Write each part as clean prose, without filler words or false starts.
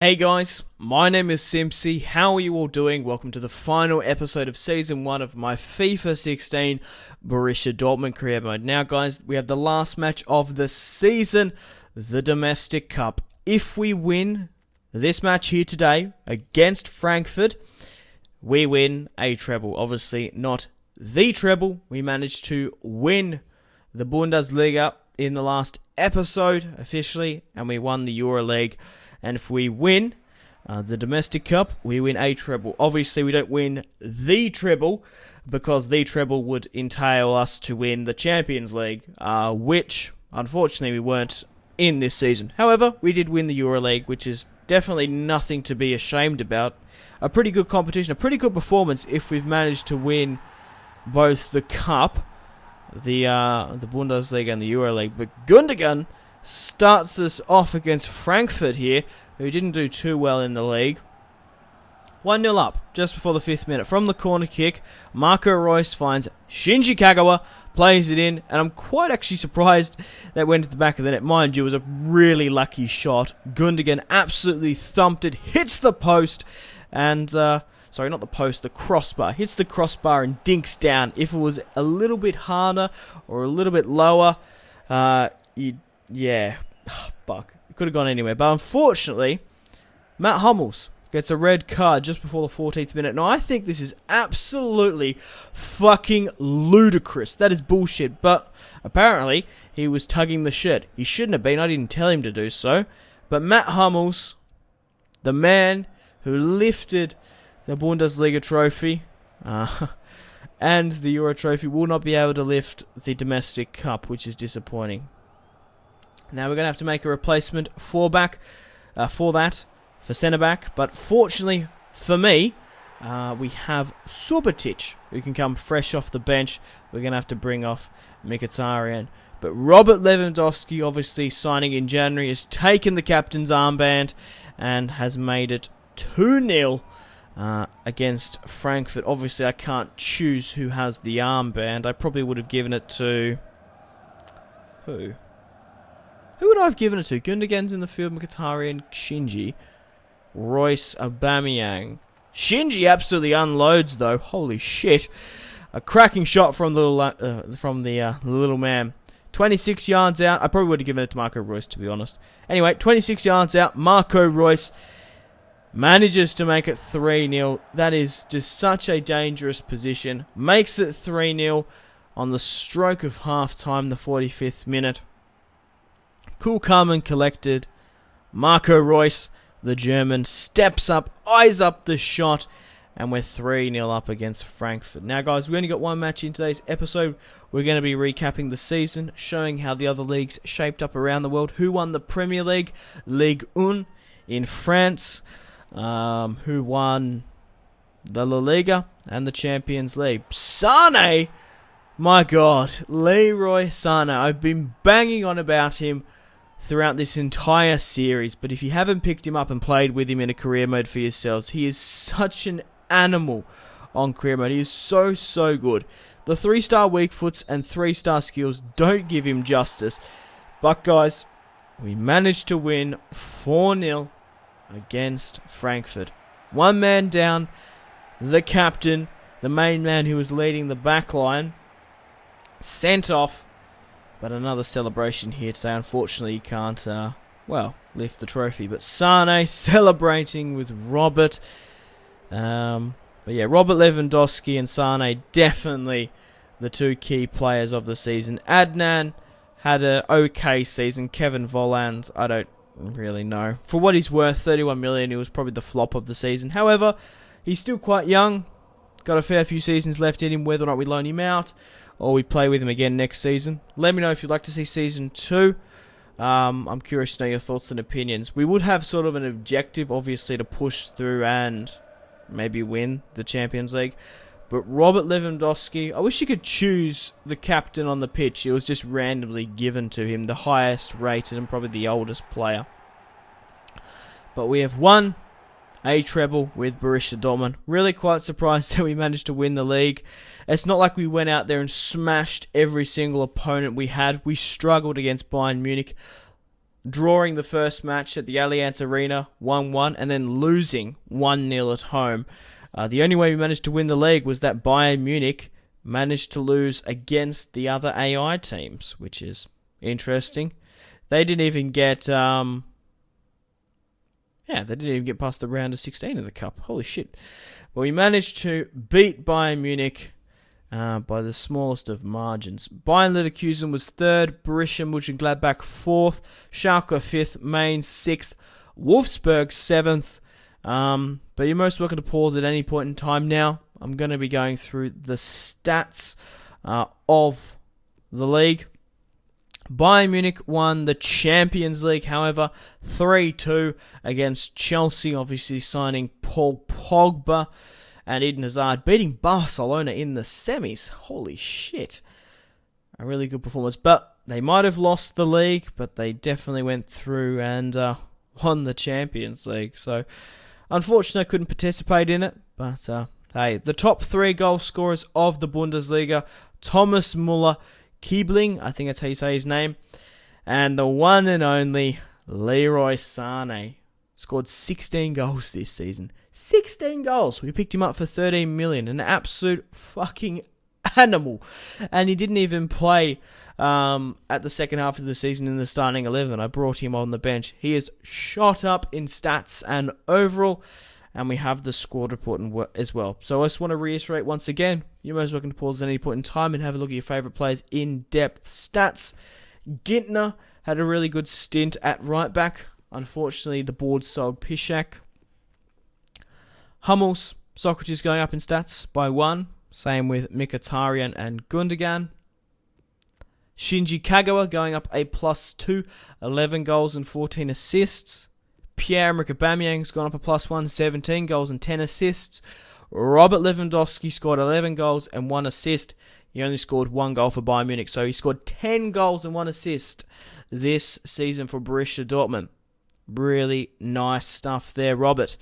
Hey guys, my name is Simpzy. How are you all doing? Welcome to the final episode of Season 1 of my FIFA 16 Borussia Dortmund career mode. Now guys, we have the last match of the season, the Domestic Cup. If we win this match here today against Frankfurt, we win a treble. Obviously not the treble. We managed to win the Bundesliga in the last episode officially, and we won the EuroLeague. And if we win the Domestic Cup, we win a treble. Obviously, we don't win the treble because the treble would entail us to win the Champions League, which, unfortunately, we weren't in this season. However, we did win the EuroLeague, which is definitely nothing to be ashamed about. A pretty good competition, a pretty good performance if we've managed to win both the Cup, the Bundesliga and the EuroLeague. But Gundogan starts us off against Frankfurt here, who didn't do too well in the league. 1-0 up just before the 5th minute. From the corner kick, Marco Reus finds Shinji Kagawa, plays it in, and I'm quite actually surprised that went to the back of the net. Mind you, it was a really lucky shot. Gundogan absolutely thumped it, hits the post, and sorry, not the post, the crossbar. Hits the crossbar and dinks down. If it was a little bit harder or a little bit lower, yeah, fuck. It could have gone anywhere. But unfortunately, Matt Hummels gets a red card just before the 14th minute. Now, I think this is absolutely fucking ludicrous. That is bullshit. But apparently, he was tugging the shirt. He shouldn't have been. I didn't tell him to do so. But Matt Hummels, the man who lifted the Bundesliga trophy and the Euro trophy, will not be able to lift the Domestic Cup, which is disappointing. Now we're going to have to make a replacement for centre-back. But fortunately for me, we have Subotic, who can come fresh off the bench. We're going to have to bring off Mkhitaryan. But Robert Lewandowski, obviously signing in January, has taken the captain's armband and has made it 2-0 against Frankfurt. Obviously, I can't choose who has the armband. I probably would have given it to... Who? Who would I have given it to? Gundogan's in the field, Mkhitaryan, Shinji, Royce, Aubameyang. Shinji absolutely unloads though. Holy shit! A cracking shot from the little man. 26 yards out. I probably would have given it to Marco Reus, to be honest. Anyway, 26 yards out. Marco Reus manages to make it 3-0. That is just such a dangerous position. Makes it 3-0 on the stroke of half-time, the 45th minute. Cool, calm and collected. Marco Reus, the German, steps up, eyes up the shot, and we're 3-0 up against Frankfurt. Now, guys, we only got one match in today's episode. We're going to be recapping the season, showing how the other leagues shaped up around the world. Who won the Premier League, Ligue 1 in France, who won the La Liga and the Champions League. Sane! My God, Leroy Sane. I've been banging on about him throughout this entire series, but if you haven't picked him up and played with him in a career mode for yourselves, he is such an animal on career mode. He is so good. The 3-star weak foots and 3-star skills don't give him justice, but guys, we managed to win 4-0 against Frankfurt. One man down, the captain, the main man who was leading the back line, sent off. But another celebration here today. Unfortunately, he can't, lift the trophy. But Sane celebrating with Robert. But yeah, Robert Lewandowski and Sane definitely the two key players of the season. Adnan had an okay season. Kevin Volland, I don't really know. For what he's worth, 31 million, he was probably the flop of the season. However, he's still quite young. Got a fair few seasons left in him, whether or not we loan him out or we play with him again next season. Let me know if you'd like to see Season 2. I'm curious to know your thoughts and opinions. We would have sort of an objective, obviously, to push through and maybe win the Champions League. But Robert Lewandowski, I wish you could choose the captain on the pitch. It was just randomly given to him, the highest rated and probably the oldest player. But we have won a treble with Borussia Dortmund. Really quite surprised that we managed to win the league. It's not like we went out there and smashed every single opponent we had. We struggled against Bayern Munich. drawing the first match at the Allianz Arena 1-1 and then losing 1-0 at home. The only way we managed to win the league was that Bayern Munich managed to lose against the other AI teams, which is interesting. They didn't even get they didn't even get past the round of 16 of the cup. Holy shit. But we managed to beat Bayern Munich by the smallest of margins. Bayern Leverkusen was third, Borussia Mönchengladbach fourth, Schalke fifth, Mainz sixth, Wolfsburg seventh. But you're most welcome to pause at any point in time now. I'm going to be going through the stats of the league. Bayern Munich won the Champions League, however, 3-2 against Chelsea, obviously signing Paul Pogba and Eden Hazard, beating Barcelona in the semis. Holy shit. A really good performance. But they might have lost the league, but they definitely went through and won the Champions League. So, unfortunately, I couldn't participate in it. But, hey, the top 3 goal scorers of the Bundesliga, Thomas Müller, Keebling, I think that's how you say his name, and the one and only Leroy Sané. Scored 16 goals this season. 16 goals! We picked him up for 13 million. An absolute fucking animal. And he didn't even play at the second half of the season in the starting 11. I brought him on the bench. He is shot up in stats and overall. And we have the squad report as well. So I just want to reiterate once again, you're most welcome to pause at any point in time and have a look at your favourite players' in-depth stats. Gintner had a really good stint at right back. Unfortunately, the board sold Piszczek. Hummels, Socrates going up in stats by 1. Same with Mkhitaryan and Gundogan. Shinji Kagawa going up a +2, 11 goals and 14 assists. Pierre-Emerick Aubameyang's gone up a +1, 17 goals and 10 assists. Robert Lewandowski scored 11 goals and 1 assist. He only scored 1 goal for Bayern Munich, so he scored 10 goals and 1 assist this season for Borussia Dortmund. Really nice stuff there, Robert.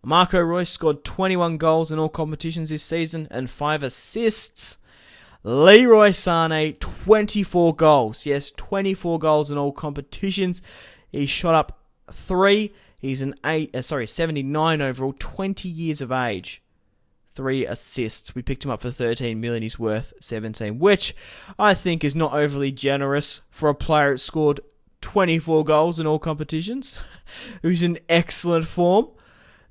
Marco Reus scored 21 goals in all competitions this season and 5 assists. Leroy Sané, 24 goals. Yes, 24 goals in all competitions. He shot up 3. He's 79 overall, 20 years of age. 3 assists. We picked him up for 13 million. He's worth 17, which I think is not overly generous for a player who scored 24 goals in all competitions, who's in excellent form.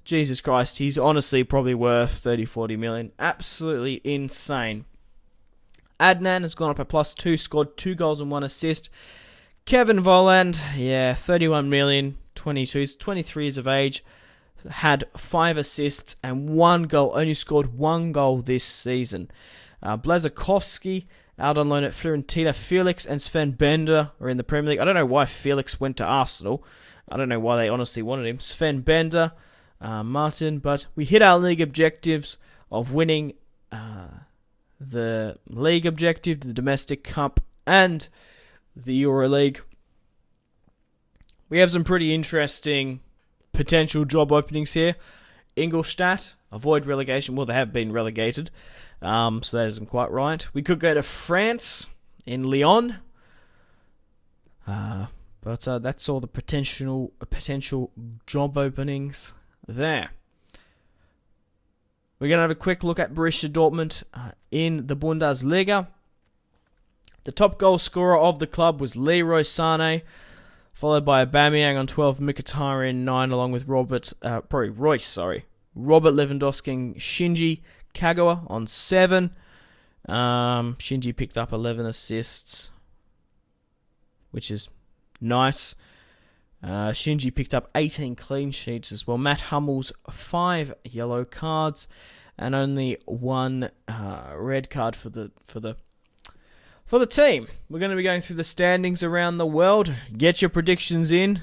Jesus Christ, he's honestly probably worth 30, 40 million. Absolutely insane. Adnan has gone up a +2, scored 2 goals and 1 assist. Kevin Volland, 31 million, 22, he's 23 years of age, had 5 assists and 1 goal, only scored 1 goal this season. Blazakowski, out on loan at Fiorentina. Felix and Sven Bender are in the Premier League. I don't know why Felix went to Arsenal. I don't know why they honestly wanted him. Sven Bender, Martin, but we hit our league objectives of winning the league objective, the domestic cup, and the EuroLeague. We have some pretty interesting potential job openings here. Ingolstadt, avoid relegation. Well, they have been relegated, so that isn't quite right. We could go to France, in Lyon. But that's all the potential job openings there. We're going to have a quick look at Borussia Dortmund in the Bundesliga. The top goal scorer of the club was Leroy Sané, followed by Aubameyang on 12, Mkhitaryan 9, along with Robert Lewandowski and Shinji Kagawa on 7. Shinji picked up 11 assists, which is nice. Shinji picked up 18 clean sheets as well. Matt Hummels, 5 yellow cards, and only 1 red card for the team. We're going to be going through the standings around the world. Get your predictions in.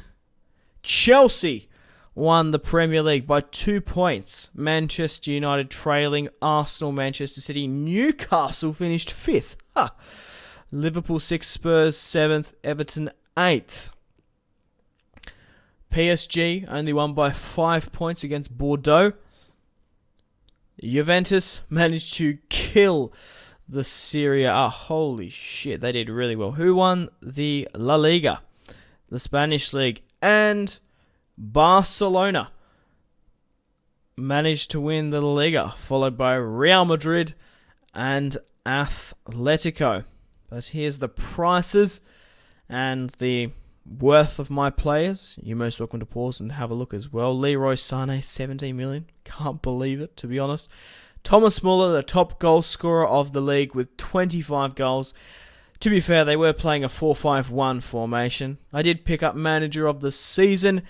Chelsea won the Premier League by 2 points. Manchester United trailing Arsenal, Manchester City. Newcastle finished 5th. Liverpool 6th, Spurs 7th, Everton 8th. PSG only won by 5 points against Bordeaux. Juventus managed to kill the Serie A. Holy shit, they did really well. Who won the La Liga? the Spanish League, and Barcelona managed to win the Liga, followed by Real Madrid and Atletico. But here's the prices and the worth of my players. You're most welcome to pause and have a look as well. Leroy Sané, 17 million. Can't believe it, to be honest. Thomas Muller, the top goal scorer of the league with 25 goals. To be fair, they were playing a 4-5-1 formation. I did pick up manager of the season.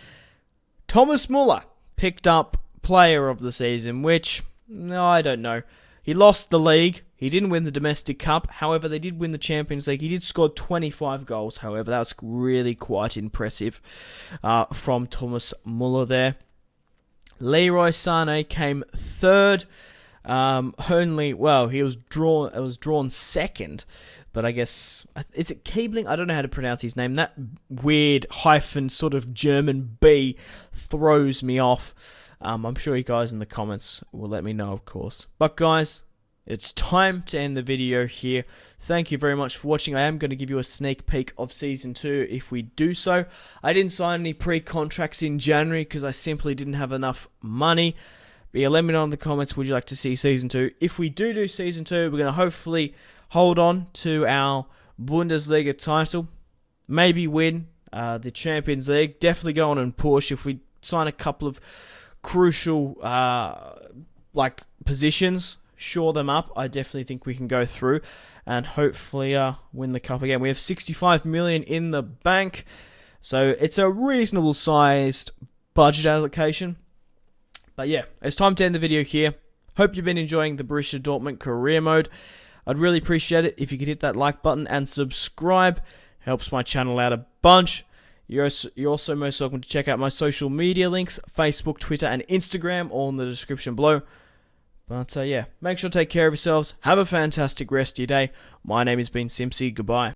Thomas Muller picked up player of the season, which, no, I don't know. He lost the league. He didn't win the domestic cup. However, they did win the Champions League. He did score 25 goals, however. That was really quite impressive from Thomas Muller there. Leroy Sané came third. He was drawn second. But I guess, is it Keebling? I don't know how to pronounce his name. That weird hyphen sort of German B throws me off. I'm sure you guys in the comments will let me know, of course. But guys, it's time to end the video here. Thank you very much for watching. I am going to give you a sneak peek of Season 2 if we do so. I didn't sign any pre-contracts in January because I simply didn't have enough money. But yeah, let me know in the comments, would you like to see Season 2? If we do Season 2, we're going to hopefully hold on to our Bundesliga title. Maybe win the Champions League. Definitely go on and push. If we sign a couple of crucial positions, shore them up, I definitely think we can go through and hopefully win the cup again. We have 65 million in the bank, so it's a reasonable sized budget allocation. But yeah, it's time to end the video here. Hope you've been enjoying the Borussia Dortmund career mode. I'd really appreciate it if you could hit that like button and subscribe. Helps my channel out a bunch. You're also most welcome to check out my social media links, Facebook, Twitter, and Instagram, all in the description below. But yeah, make sure to take care of yourselves. Have a fantastic rest of your day. My name has been Simpzy. Goodbye.